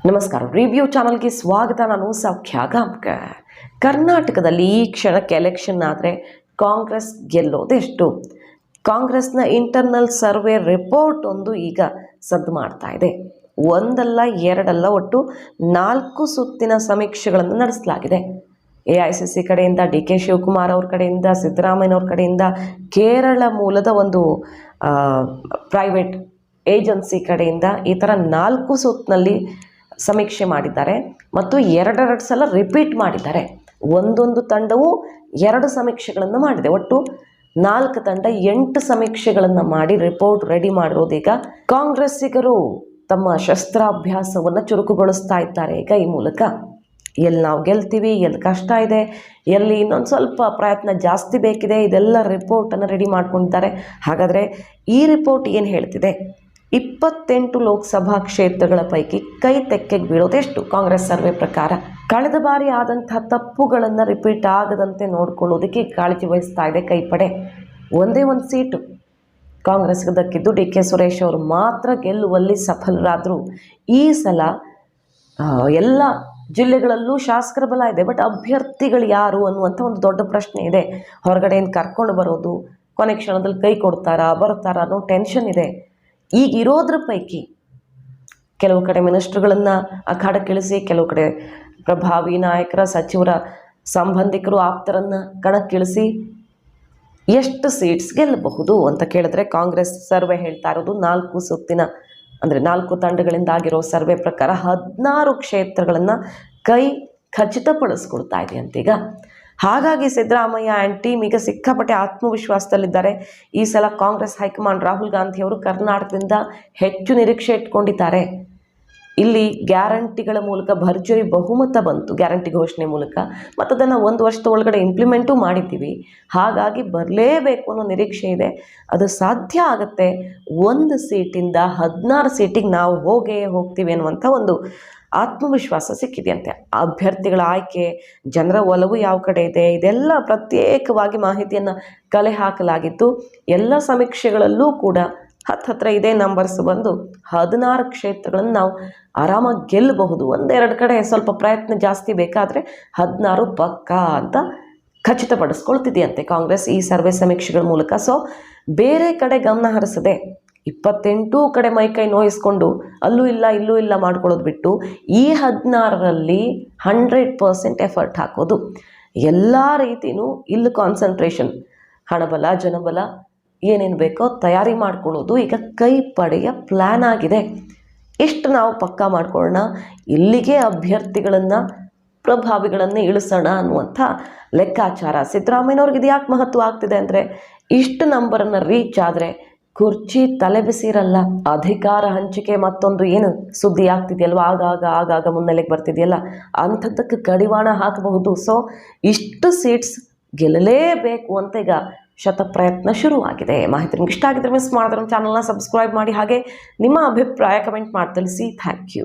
ನಮಸ್ಕಾರ, ರಿವ್ಯೂ ಚಾನಲ್ಗೆ ಸ್ವಾಗತ. ನಾನು ಸೌಖ್ಯ ಗಾಂವ್ಕರ್. ಕರ್ನಾಟಕದಲ್ಲಿ ಈ ಕ್ಷಣಕ್ಕೆ ಎಲೆಕ್ಷನ್ ಆದರೆ ಕಾಂಗ್ರೆಸ್ ಗೆಲ್ಲೋದೆಷ್ಟು? ಕಾಂಗ್ರೆಸ್ನ ಇಂಟರ್ನಲ್ ಸರ್ವೆ ರಿಪೋರ್ಟ್ ಒಂದು ಈಗ ಸದ್ದು ಮಾಡ್ತಾ ಇದೆ. ಒಂದಲ್ಲ ಎರಡಲ್ಲ, ಒಟ್ಟು 4 ಸುತ್ತಿನ ಸಮೀಕ್ಷೆಗಳನ್ನು ನಡೆಸಲಾಗಿದೆ. AICC ಕಡೆಯಿಂದ, DK ಶಿವಕುಮಾರ್ ಅವ್ರ ಕಡೆಯಿಂದ, ಸಿದ್ದರಾಮಯ್ಯನವ್ರ ಕಡೆಯಿಂದ, ಕೇರಳ ಮೂಲದ ಒಂದು ಪ್ರೈವೇಟ್ ಏಜೆನ್ಸಿ ಕಡೆಯಿಂದ ಈ ಥರ 4 ಸುತ್ತಿನಲ್ಲಿ ಸಮೀಕ್ಷೆ ಮಾಡಿದ್ದಾರೆ ಮತ್ತು ಎರಡೆರಡು ಸಲ ರಿಪೀಟ್ ಮಾಡಿದ್ದಾರೆ. ಒಂದೊಂದು ತಂಡವು 2 ಸಮೀಕ್ಷೆಗಳನ್ನು ಮಾಡಿದೆ. ಒಟ್ಟು 4 ತಂಡ 8 ಸಮೀಕ್ಷೆಗಳನ್ನು ಮಾಡಿ ರಿಪೋರ್ಟ್ ರೆಡಿ ಮಾಡಿರೋದೀಗ ಕಾಂಗ್ರೆಸ್ಸಿಗರು ತಮ್ಮ ಶಸ್ತ್ರಾಭ್ಯಾಸವನ್ನು ಚುರುಕುಗೊಳಿಸ್ತಾ ಇದ್ದಾರೆ. ಈಗ ಈ ಮೂಲಕ ಎಲ್ಲಿ ನಾವು ಗೆಲ್ತೀವಿ, ಎಲ್ಲಿ ಕಷ್ಟ ಇದೆ, ಎಲ್ಲಿ ಇನ್ನೊಂದು ಸ್ವಲ್ಪ ಪ್ರಯತ್ನ ಜಾಸ್ತಿ ಬೇಕಿದೆ, ಇದೆಲ್ಲ ರಿಪೋರ್ಟನ್ನು ರೆಡಿ ಮಾಡ್ಕೊಂಡಿದ್ದಾರೆ. ಹಾಗಾದರೆ ಈ ರಿಪೋರ್ಟ್ ಏನು ಹೇಳ್ತಿದೆ? 28 ಲೋಕಸಭಾ ಕ್ಷೇತ್ರಗಳ ಪೈಕಿ ಕೈ ತೆಕ್ಕೆಗೆ ಬೀಳೋದೆಷ್ಟು ಕಾಂಗ್ರೆಸ್ ಸರ್ವೆ ಪ್ರಕಾರ? ಕಳೆದ ಬಾರಿ ಆದಂತಹ ತಪ್ಪುಗಳನ್ನು ರಿಪೀಟ್ ಆಗದಂತೆ ನೋಡ್ಕೊಳ್ಳೋದಕ್ಕೆ ಕಾಳಜಿ ವಹಿಸ್ತಾ ಇದೆ ಕೈಪಡೆ. ಒಂದೇ ಒಂದು ಸೀಟು ಕಾಂಗ್ರೆಸ್ಗೆ ದಕ್ಕಿದ್ದು. DK ಸುರೇಶ್ ಅವರು ಮಾತ್ರ ಗೆಲ್ಲುವಲ್ಲಿ ಸಫಲರಾದರು. ಈ ಸಲ ಎಲ್ಲ ಜಿಲ್ಲೆಗಳಲ್ಲೂ ಶಾಸಕರ ಬಲ ಇದೆ, ಬಟ್ ಅಭ್ಯರ್ಥಿಗಳು ಯಾರು ಅನ್ನುವಂಥ ಒಂದು ದೊಡ್ಡ ಪ್ರಶ್ನೆ ಇದೆ. ಹೊರಗಡೆಯಿಂದ ಕರ್ಕೊಂಡು ಬರೋದು, ಕೊನೆ ಕ್ಷಣದಲ್ಲಿ ಕೈ ಕೊಡ್ತಾರಾ ಬರ್ತಾರಾ ಅನ್ನೋ ಟೆನ್ಷನ್ ಇದೆ. ಈಗ ಇರೋದ್ರ ಪೈಕಿ ಕೆಲವು ಕಡೆ ಮಿನಿಸ್ಟ್ರುಗಳನ್ನು ಅಖಾಡಕ್ಕಿಳಿಸಿ, ಕೆಲವು ಕಡೆ ಪ್ರಭಾವಿ ನಾಯಕರ, ಸಚಿವರ ಸಂಬಂಧಿಕರು, ಆಪ್ತರನ್ನು ಕಣಕ್ಕಿಳಿಸಿ ಎಷ್ಟು ಸೀಟ್ಸ್ ಗೆಲ್ಲಬಹುದು ಅಂತ ಕೇಳಿದ್ರೆ ಕಾಂಗ್ರೆಸ್ ಸರ್ವೆ ಹೇಳ್ತಾ ಇರೋದು 4 ಸುತ್ತಿನ ಅಂದರೆ 4 ತಂಡಗಳಿಂದ ಆಗಿರೋ ಸರ್ವೆ ಪ್ರಕಾರ 16 ಕ್ಷೇತ್ರಗಳನ್ನು ಕೈ ಖಚಿತಪಡಿಸ್ಕೊಳ್ತಾ ಇದೆ ಅಂತೀಗ. ಹಾಗಾಗಿ ಸಿದ್ದರಾಮಯ್ಯ ಆ್ಯಂಡ್ ಟೀಮ್ ಈಗ ಸಿಕ್ಕಾಪಟ್ಟೆ ಆತ್ಮವಿಶ್ವಾಸದಲ್ಲಿದ್ದಾರೆ. ಈ ಸಲ ಕಾಂಗ್ರೆಸ್ ಹೈಕಮಾಂಡ್ ರಾಹುಲ್ ಗಾಂಧಿಯವರು ಕರ್ನಾಟಕದಿಂದ ಹೆಚ್ಚು ನಿರೀಕ್ಷೆ ಇಟ್ಕೊಂಡಿದ್ದಾರೆ. ಇಲ್ಲಿ ಗ್ಯಾರಂಟಿಗಳ ಮೂಲಕ ಭರ್ಜರಿ ಬಹುಮತ ಬಂತು, ಗ್ಯಾರಂಟಿ ಘೋಷಣೆ ಮೂಲಕ, ಮತ್ತು ಅದನ್ನು 1 ವರ್ಷದ ಒಳಗಡೆ ಇಂಪ್ಲಿಮೆಂಟು ಮಾಡಿದ್ದೀವಿ. ಹಾಗಾಗಿ ಬರಲೇಬೇಕು ಅನ್ನೋ ನಿರೀಕ್ಷೆ ಇದೆ. ಅದು ಸಾಧ್ಯ ಆಗುತ್ತೆ. 1 ಸೀಟಿಂದ 16 ಸೀಟಿಗೆ ನಾವು ಹೋಗ್ತೀವಿ ಅನ್ನುವಂಥ ಒಂದು ಆತ್ಮವಿಶ್ವಾಸ ಸಿಕ್ಕಿದೆಯಂತೆ. ಅಭ್ಯರ್ಥಿಗಳ ಆಯ್ಕೆ, ಜನರ ಒಲವು ಯಾವ ಕಡೆ ಇದೆ, ಇದೆಲ್ಲ ಪ್ರತ್ಯೇಕವಾಗಿ ಮಾಹಿತಿಯನ್ನು ಕಲೆ ಹಾಕಲಾಗಿತ್ತು. ಎಲ್ಲ ಸಮೀಕ್ಷೆಗಳಲ್ಲೂ ಕೂಡ ಹತ್ತಿರ ಇದೇ ನಂಬರ್ಸ್ ಬಂದು 16 ಕ್ಷೇತ್ರಗಳನ್ನು ನಾವು ಆರಾಮಾಗಿ ಗೆಲ್ಲಬಹುದು. 1-2 ಕಡೆ ಸ್ವಲ್ಪ ಪ್ರಯತ್ನ ಜಾಸ್ತಿ ಬೇಕಾದರೆ 16 ಪಕ್ಕಾ ಅಂತ ಖಚಿತಪಡಿಸ್ಕೊಳ್ತಿದೆಯಂತೆ ಕಾಂಗ್ರೆಸ್ ಈ ಸರ್ವೆ ಸಮೀಕ್ಷೆಗಳ ಮೂಲಕ. ಸೊ ಬೇರೆ ಕಡೆ ಗಮನ ಹರಿಸದೆ 28 ಕಡೆ ಮೈಕೈ ನೋಯಿಸ್ಕೊಂಡು ಅಲ್ಲೂ ಇಲ್ಲ ಇಲ್ಲೂ ಇಲ್ಲ ಮಾಡ್ಕೊಳ್ಳೋದು ಬಿಟ್ಟು ಈ 16ರಲ್ಲಿ 100% ಎಫರ್ಟ್ ಹಾಕೋದು. ಎಲ್ಲ ರೀತಿಯೂ ಇಲ್ಲಿ ಕಾನ್ಸಂಟ್ರೇಷನ್, ಹಣಬಲ, ಜನಬಲ ಏನೇನು ಬೇಕೋ ತಯಾರಿ ಮಾಡ್ಕೊಳ್ಳೋದು ಈಗ ಕೈ ಪಡೆಯ ಪ್ಲ್ಯಾನ್ ಆಗಿದೆ. ಇಷ್ಟು ನಾವು ಪಕ್ಕಾ ಮಾಡ್ಕೊಳ್ಳೋಣ, ಇಲ್ಲಿಗೆ ಅಭ್ಯರ್ಥಿಗಳನ್ನು, ಪ್ರಭಾವಿಗಳನ್ನು ಇಳಿಸೋಣ ಅನ್ನುವಂಥ ಲೆಕ್ಕಾಚಾರ. ಸಿದ್ದರಾಮಯ್ಯನವ್ರಿಗೆ ಇದು ಯಾಕೆ ಮಹತ್ವ ಆಗ್ತಿದೆ ಅಂದರೆ, ಇಷ್ಟು ನಂಬರನ್ನು ರೀಚ್ ಆದರೆ ಕುರ್ಚಿ ತಲೆ ಬಿಸಿರಲ್ಲ. ಅಧಿಕಾರ ಹಂಚಿಕೆ ಮತ್ತೊಂದು ಏನು ಸುದ್ದಿ ಆಗ್ತಿದೆಯಲ್ವ, ಆಗಾಗ ಮುನ್ನೆಲೆಗೆ ಬರ್ತಿದೆಯಲ್ಲ, ಅಂಥದ್ದಕ್ಕೆ ಕಡಿವಾಣ ಹಾಕಬಹುದು. ಸೊ ಇಷ್ಟು ಸೀಟ್ಸ್ ಗೆಲ್ಲಲೇಬೇಕು ಅಂತ ಈಗ ಶತಪ್ರಯತ್ನ ಶುರುವಾಗಿದೆ. ಮಾಹಿತಿ ನಿಮ್ಗೆ ಇಷ್ಟ ಆಗಿದ್ರೆ ಮಿಸ್ ಮಾಡಿದ್ರೆ ನಮ್ಮ ಚಾನಲ್ನ ಸಬ್ಸ್ಕ್ರೈಬ್ ಮಾಡಿ, ಹಾಗೆ ನಿಮ್ಮ ಅಭಿಪ್ರಾಯ ಕಮೆಂಟ್ ಮಾಡಿ ತಿಳಿಸಿ. Thank you.